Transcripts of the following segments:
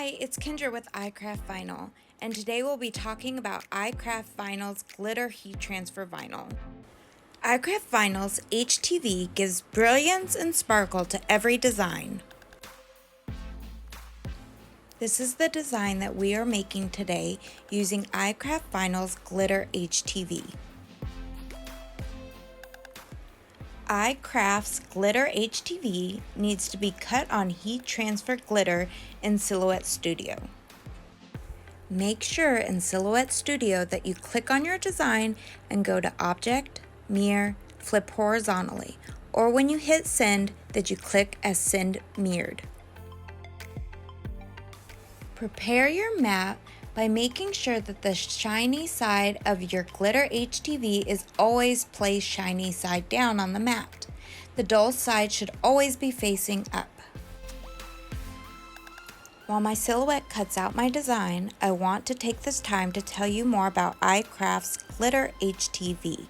Hi, it's Kendra with iCraft Vinyl, and today we'll be talking about iCraft Vinyl's Glitter Heat Transfer Vinyl. iCraft Vinyl's HTV gives brilliance and sparkle to every design. This is the design that we are making today using iCraft Vinyl's Glitter HTV. iCraft's Glitter HTV needs to be cut on heat transfer glitter in Silhouette Studio. Make sure in Silhouette Studio that you click on your design and go to Object, Mirror, Flip Horizontally, or when you hit Send that you click as Send Mirrored. Prepare your mat by making sure that the shiny side of your Glitter HTV is always placed shiny side down on the mat. The dull side should always be facing up. While my silhouette cuts out my design, I want to take this time to tell you more about iCraft's Glitter HTV.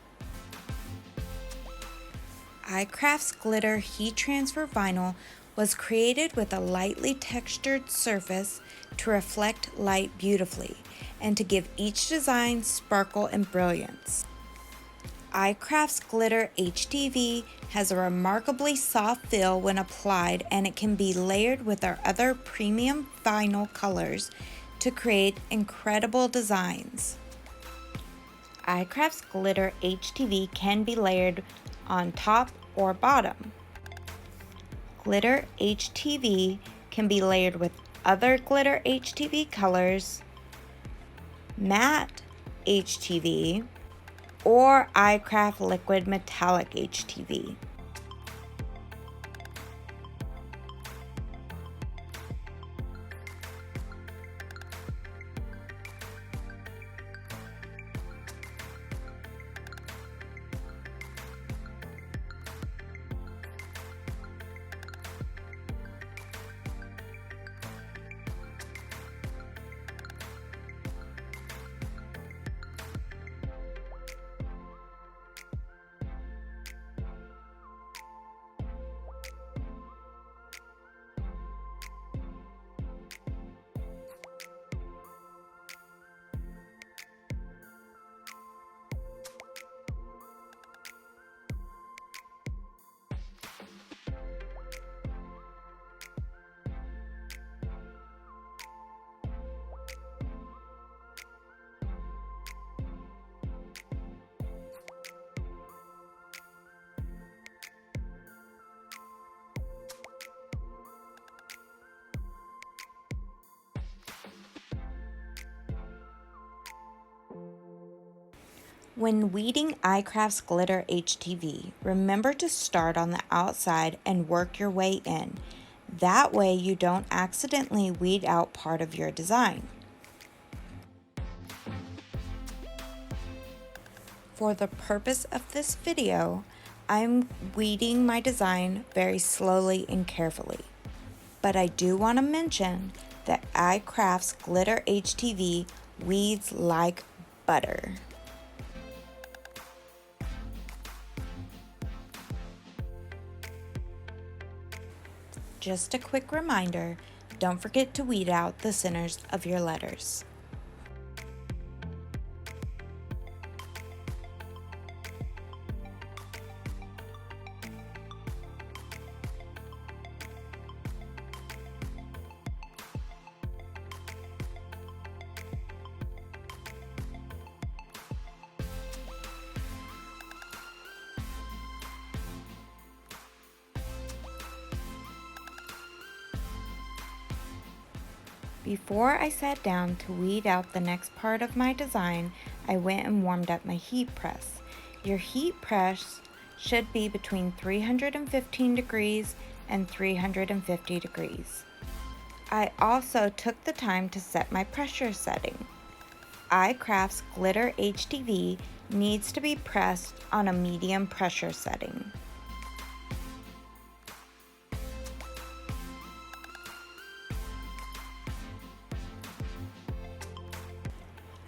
iCraft's Glitter Heat Transfer Vinyl was created with a lightly textured surface to reflect light beautifully and to give each design sparkle and brilliance. iCraft's Glitter HTV has a remarkably soft feel when applied, and it can be layered with our other premium vinyl colors to create incredible designs. iCraft's Glitter HTV can be layered on top or bottom. Glitter HTV can be layered with other Glitter HTV colors, matte HTV, or iCraft Liquid Metallic HTV. When weeding iCraft's Glitter HTV, remember to start on the outside and work your way in. That way you don't accidentally weed out part of your design. For the purpose of this video, I'm weeding my design very slowly and carefully. But I do want to mention that iCraft's Glitter HTV weeds like butter. Just a quick reminder, don't forget to weed out the centers of your letters. Before I sat down to weed out the next part of my design, I went and warmed up my heat press. Your heat press should be between 315 degrees and 350 degrees. I also took the time to set my pressure setting. iCraft's Glitter HTV needs to be pressed on a medium pressure setting.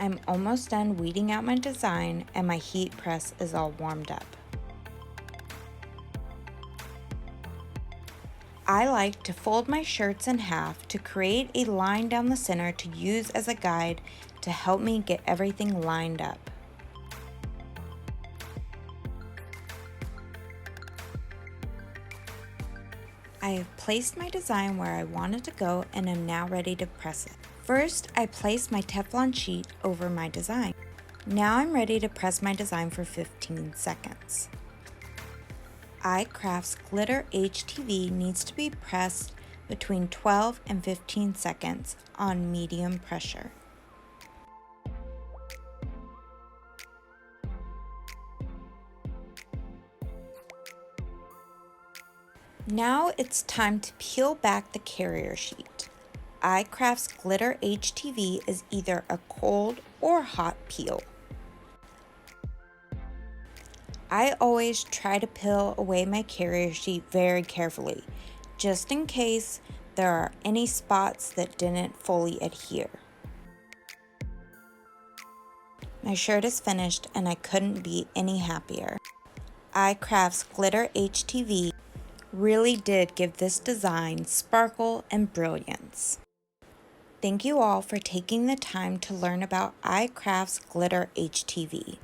I'm almost done weeding out my design and my heat press is all warmed up. I like to fold my shirts in half to create a line down the center to use as a guide to help me get everything lined up. I have placed my design where I want it to go and am now ready to press it. First, I place my Teflon sheet over my design. Now I'm ready to press my design for 15 seconds. iCraft's Glitter HTV needs to be pressed between 12 and 15 seconds on medium pressure. Now it's time to peel back the carrier sheet. iCraft's Glitter HTV is either a cold or hot peel. I always try to peel away my carrier sheet very carefully, just in case there are any spots that didn't fully adhere. My shirt is finished and I couldn't be any happier. iCraft's Glitter HTV really did give this design sparkle and brilliance. Thank you all for taking the time to learn about iCraft's Glitter HTV.